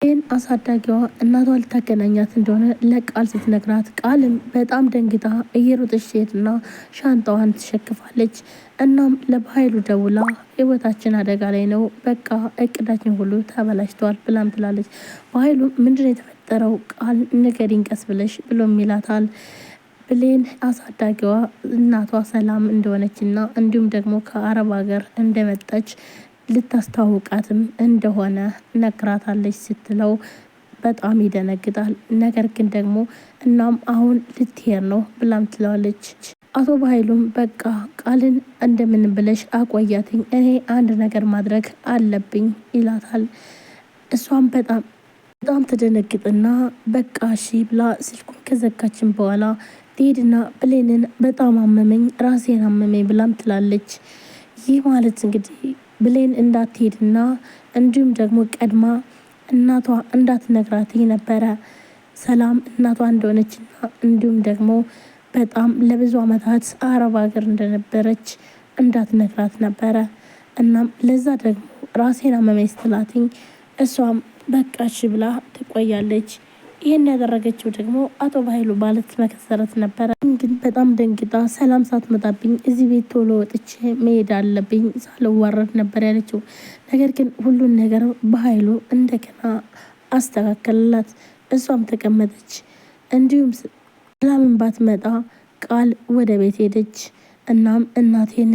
ይህን አሳዳጊዋ እናቷ ልታገናኛት እንደሆነ ለቃል ስትነግራት ቃልም በጣም ደንግጣ እየሮጠች ሴትና ሻንጣዋን ትሸክፋለች። እናም ለበኃይሉ ደውላ ህይወታችን አደጋ ላይ ነው፣ በቃ እቅዳችን ሁሉ ተበላሽተዋል ብላም ትላለች። በኃይሉ ምንድን የተፈጠረው ቃል ንገሪኝ ቀስ ብለሽ ብሎም ይላታል። ብሌን አሳዳጊዋ እናቷ ሰላም እንደሆነችና እንዲሁም ደግሞ ከአረብ ሀገር እንደመጣች ልታስተዋውቃትም እንደሆነ ነግራታለች ስትለው በጣም ይደነግጣል። ነገር ግን ደግሞ እናም አሁን ልትሄድ ነው ብላም ትለዋለች። አቶ በኃይሉም በቃ ቃልን እንደምን ብለሽ አቆያትኝ፣ እኔ አንድ ነገር ማድረግ አለብኝ ይላታል። እሷም በጣም ትደነግጥና በቃ እሺ ብላ ስልኩን ከዘጋችን በኋላ ትሄድና ብሌንን በጣም አመመኝ፣ ራሴን አመመኝ ብላም ትላለች። ይህ ማለት እንግዲህ ብሌን እንዳትሄድና እንዲሁም ደግሞ ቀድማ እናቷ እንዳትነግራትኝ ነበረ። ሰላም እናቷ እንደሆነችና እንዲሁም ደግሞ በጣም ለብዙ ዓመታት አረብ ሀገር እንደነበረች እንዳትነግራት ነበረ። እናም ለዛ ደግሞ ራሴን አመመኝ ስትላትኝ እሷም በቃሽ ብላ ትቆያለች። ይህን ያደረገችው ደግሞ አቶ በኃይሉ ባለት መሰረት ነበረ። ግን በጣም ደንግጣ ሰላም ሳትመጣብኝ እዚህ ቤት ቶሎ ወጥቼ መሄድ አለብኝ ሳልዋረድ ነበር ያለችው። ነገር ግን ሁሉን ነገር በኃይሉ እንደገና አስተካከልላት። እሷም ተቀመጠች። እንዲሁም ሰላምን ባትመጣ ቃል ወደ ቤት ሄደች። እናም እናቴን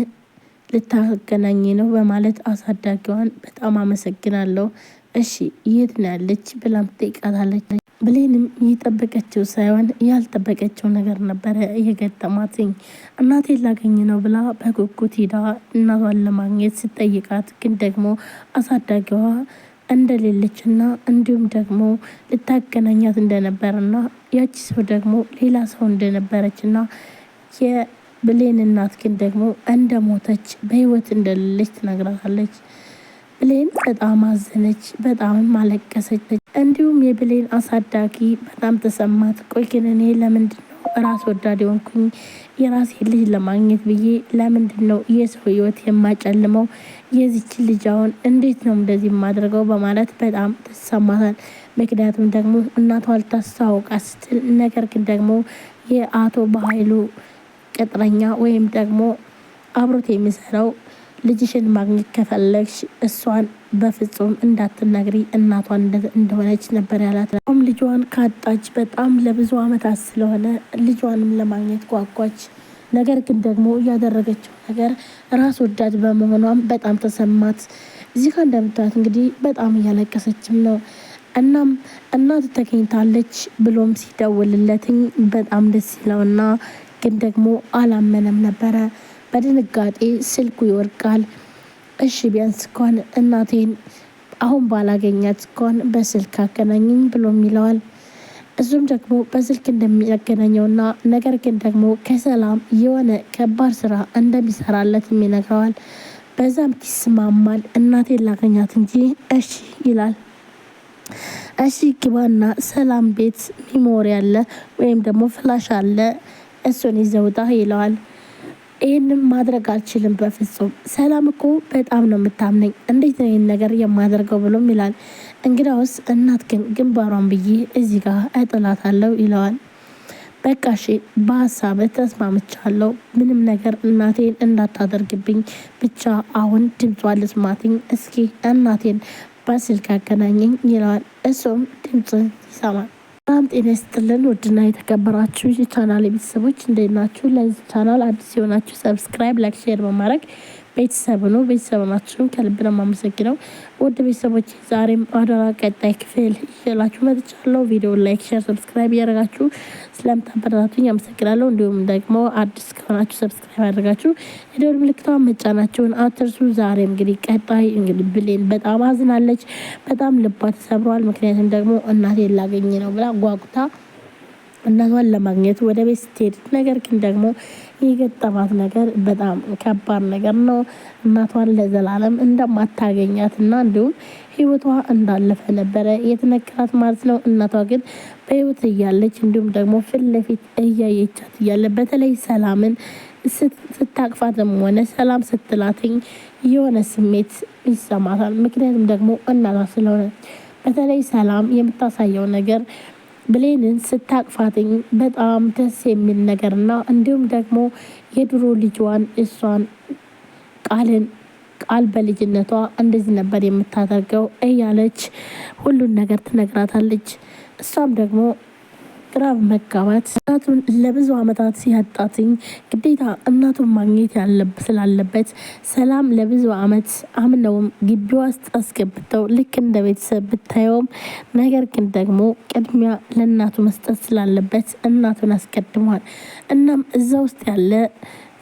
ልታገናኝ ነው በማለት አሳዳጊዋን በጣም አመሰግናለሁ፣ እሺ የት ነው ያለች ብላም ትጠይቃታለች። ብሌንም የጠበቀችው ሳይሆን ያልጠበቀችው ነገር ነበረ እየገጠማትኝ። እናቴን ላገኝ ነው ብላ በጉጉት ሄዳ እናቷን ለማግኘት ስትጠይቃት ግን ደግሞ አሳዳጊዋ እንደሌለችና እንዲሁም ደግሞ ልታገናኛት እንደነበረና ያቺ ሰው ደግሞ ሌላ ሰው እንደነበረችና የብሌን እናት ግን ደግሞ እንደሞተች በህይወት እንደሌለች ትነግራታለች። ብሌን በጣም አዘነች፣ በጣም አለቀሰች። እንዲሁም የብሌን አሳዳጊ በጣም ተሰማት። ቆይ ግን እኔ ለምንድን ነው ራስ ወዳድ ሆንኩኝ? የራሴ ልጅ ለማግኘት ብዬ ለምንድን ነው የሰው ህይወት የማጨልመው? የዚች ልጅ አሁን እንዴት ነው እንደዚህ የማድርገው? በማለት በጣም ተሰማታል። ምክንያቱም ደግሞ እናቷ ልታስተዋውቃት ስትል ነገር ግን ደግሞ የአቶ በኃይሉ ቅጥረኛ ወይም ደግሞ አብሮት የሚሰራው ልጅሽን ማግኘት ከፈለግሽ እሷን በፍጹም እንዳትነግሪ እናቷን እንደሆነች ነበር ያላት። ልጇን ካጣች በጣም ለብዙ ዓመታት ስለሆነ ልጇንም ለማግኘት ጓጓች። ነገር ግን ደግሞ ያደረገችው ነገር ራስ ወዳድ በመሆኗም በጣም ተሰማት። እዚህ ጋር እንደምታዩት እንግዲህ በጣም እያለቀሰችም ነው። እናም እናት ተገኝታለች ብሎም ሲደውልለትኝ በጣም ደስ ይለውና ግን ደግሞ አላመነም ነበረ። በድንጋጤ ስልኩ ይወርቃል። እሺ ቢያንስ እንኳን እናቴን አሁን ባላገኛት እንኳን በስልክ አገናኘኝ ብሎም ይለዋል። እሱም ደግሞ በስልክ እንደሚያገናኘውና ነገር ግን ደግሞ ከሰላም የሆነ ከባድ ስራ እንደሚሰራለት ይነግረዋል። በዛም ይስማማል። እናቴን ላገኛት እንጂ እሺ ይላል። እሺ ግባና ሰላም ቤት ሚሞሪ አለ ወይም ደግሞ ፍላሽ አለ፣ እሱን ይዘውጣ ይለዋል። ይህንም ማድረግ አልችልም በፍጹም፣ ሰላም እኮ በጣም ነው የምታምነኝ፣ እንዴት ነው ይህን ነገር የማደርገው ብሎም ይላል። እንግዳውስ እናት ግን ግንባሯን ብዬ እዚህ ጋር እጥላታለሁ ይለዋል። በቃ እሺ በሀሳብ ተስማምቻለሁ፣ ምንም ነገር እናቴን እንዳታደርግብኝ፣ ብቻ አሁን ድምጿን ልስማትኝ፣ እስኪ እናቴን በስልክ አገናኘኝ ይለዋል። እሱም ድምፅ ይሰማል። በጣም ጤና ይስጥልን ውድና የተከበራችሁ የቻናል ቤተሰቦች እንዴት ናችሁ? ለዚህ ቻናል አዲስ የሆናችሁ ሰብስክራይብ፣ ላይክ፣ ሼር በማድረግ ቤተሰብ ነው። ቤተሰብ ናችሁን ከልብ ነው የማመሰግነው። ውድ ቤተሰቦች ዛሬም አደራ ቀጣይ ክፍል ይዤላችሁ መጥቻለሁ። ቪዲዮ ላይክ፣ ሼር፣ ሰብስክራይብ እያደረጋችሁ ስለምታበረታቱኝ አመሰግናለሁ። እንዲሁም ደግሞ አዲስ ከሆናችሁ ሰብስክራይብ ያደርጋችሁ የደወል ምልክቷን መጫናችሁን አትርሱ። ዛሬም እንግዲህ ቀጣይ እንግዲህ ብሌን በጣም አዝናለች፣ በጣም ልቧ ተሰብሯል። ምክንያቱም ደግሞ እናቴን ላገኝ ነው ብላ ጓጉታ እናቷን ለማግኘት ወደ ቤት ስትሄድ ነገር ግን ደግሞ የገጠማት ነገር በጣም ከባድ ነገር ነው። እናቷን ለዘላለም እንደማታገኛትና እንዲሁም ህይወቷ እንዳለፈ ነበረ የተነገራት ማለት ነው። እናቷ ግን በህይወት እያለች እንዲሁም ደግሞ ፊት ለፊት እያየቻት እያለ በተለይ ሰላምን ስታቅፋትም ሆነ ሰላም ስትላትኝ የሆነ ስሜት ይሰማታል። ምክንያቱም ደግሞ እናቷ ስለሆነ በተለይ ሰላም የምታሳየው ነገር ብሌንን ስታቅፋትኝ በጣም ደስ የሚል ነገርና እንዲሁም ደግሞ የድሮ ልጇን እሷን ቃል በልጅነቷ እንደዚህ ነበር የምታደርገው እያለች ሁሉን ነገር ትነግራታለች። እሷም ደግሞ ግራ መጋባት እናቱን ለብዙ ዓመታት ሲያጣትኝ ግዴታ እናቱን ማግኘት ስላለበት ሰላም ለብዙ ዓመት አምነውም ግቢ ውስጥ አስገብተው ልክ እንደ ቤተሰብ ብታየውም ነገር ግን ደግሞ ቅድሚያ ለእናቱ መስጠት ስላለበት እናቱን አስቀድሟል። እናም እዛ ውስጥ ያለ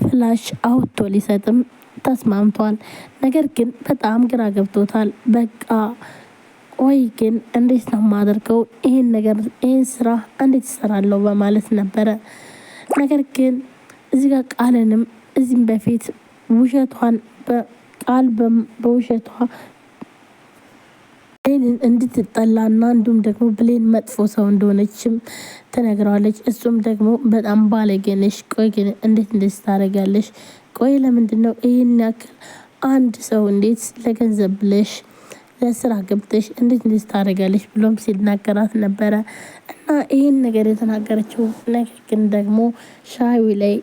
ፍላሽ አውጥቶ ሊሰጥም ተስማምቷል። ነገር ግን በጣም ግራ ገብቶታል። በቃ ወይ ግን እንዴት ነው የማደርገው? ይህን ስራ እንዴት እሰራለሁ በማለት ነበረ። ነገር ግን እዚህ ጋር ቃልንም እዚህም በፊት ውሸቷን በውሸቷ ብሌንን እንድትጠላና እንዲሁም ደግሞ ብሌን መጥፎ ሰው እንደሆነችም ትነግረዋለች። እሱም ደግሞ በጣም ባለጌነሽ፣ ቆይ ግን እንዴት እንደዚህ ታደርጋለሽ? ቆይ ለምንድን ነው ይህን ያክል አንድ ሰው እንዴት ለገንዘብ ብለሽ ለስራ ገብተሽ እንዴት እንደዚህ ታደርጋለሽ? ብሎም ሲናገራት ነበረ። እና ይህን ነገር የተናገረችው ነገር ግን ደግሞ ሻዩ ላይ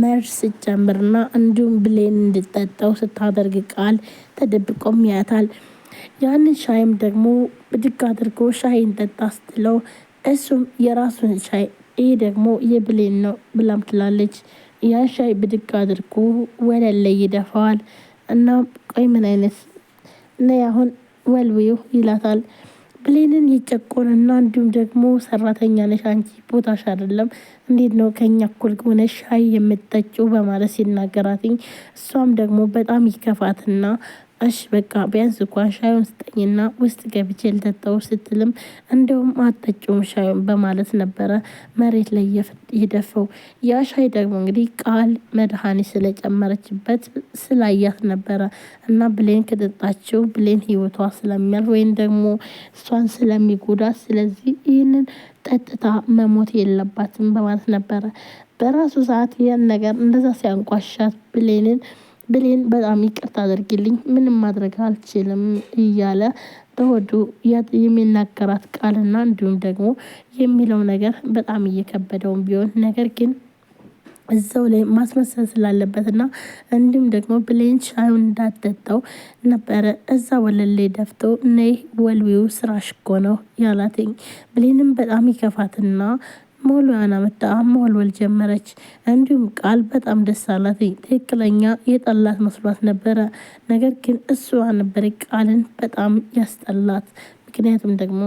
መርዝ ስትጨምርና እንዲሁም ብሌን እንድጠጣው ስታደርግ ቃል ተደብቆም ያያታል። ያንን ሻይም ደግሞ ብድግ አድርጎ ሻይን ጠጣ ስትለው እሱም የራሱን ሻይ ይሄ ደግሞ የብሌን ነው ብላም ትላለች። ያን ሻይ ብድግ አድርጎ ወለል ላይ ይደፋዋል። እና ቆይ ምን አይነት ነይ አሁን ወልውዩ ይላታል። ብሌንን ይጨቆንና እንዲሁም ደግሞ ሰራተኛ ነሽ አንቺ ቦታሽ አይደለም፣ እንዴት ነው ከኛ እኩል ሆነሽ ሻይ የምትጠጪው በማለት ሲናገራትኝ እሷም ደግሞ በጣም ይከፋትና እሺ በቃ ቢያንስ እንኳን ሻዩን ስጠኝና ውስጥ ገብቼ ልጠጣው ስትልም እንደውም አጠጪውም ሻዩን በማለት ነበረ መሬት ላይ የደፈው። ያ ሻይ ደግሞ እንግዲህ ቃል መድኃኒት ስለጨመረችበት ስላያት ነበረ እና ብሌን ከጠጣችው ብሌን ህይወቷ ስለሚያልፍ ወይም ደግሞ እሷን ስለሚጎዳት ስለዚህ ይህንን ጠጥታ መሞት የለባትም በማለት ነበረ። በራሱ ሰዓት ያን ነገር እንደዛ ሲያንቋሻት ብሌን በጣም ይቅርታ አድርግልኝ ምንም ማድረግ አልችልም እያለ በሆዱ የሚናገራት ቃልና እንዲሁም ደግሞ የሚለው ነገር በጣም እየከበደውም ቢሆን ነገር ግን እዛው ላይ ማስመሰል ስላለበትና እንዲሁም ደግሞ ብሌን ሻዩን እንዳትጠጣው ነበረ እዛ ወለል ላይ ደፍቶ ነይ ወልዊው ስራሽ እኮ ነው ያላትኝ። ብሌንም በጣም ይከፋትና ሞሏን አመጣ መወልወል ጀመረች። እንዲሁም ቃል በጣም ደስ አላት። ትክክለኛ የጠላት መስሏት ነበረ። ነገር ግን እሷ ነበር ቃልን በጣም ያስጠላት። ምክንያቱም ደግሞ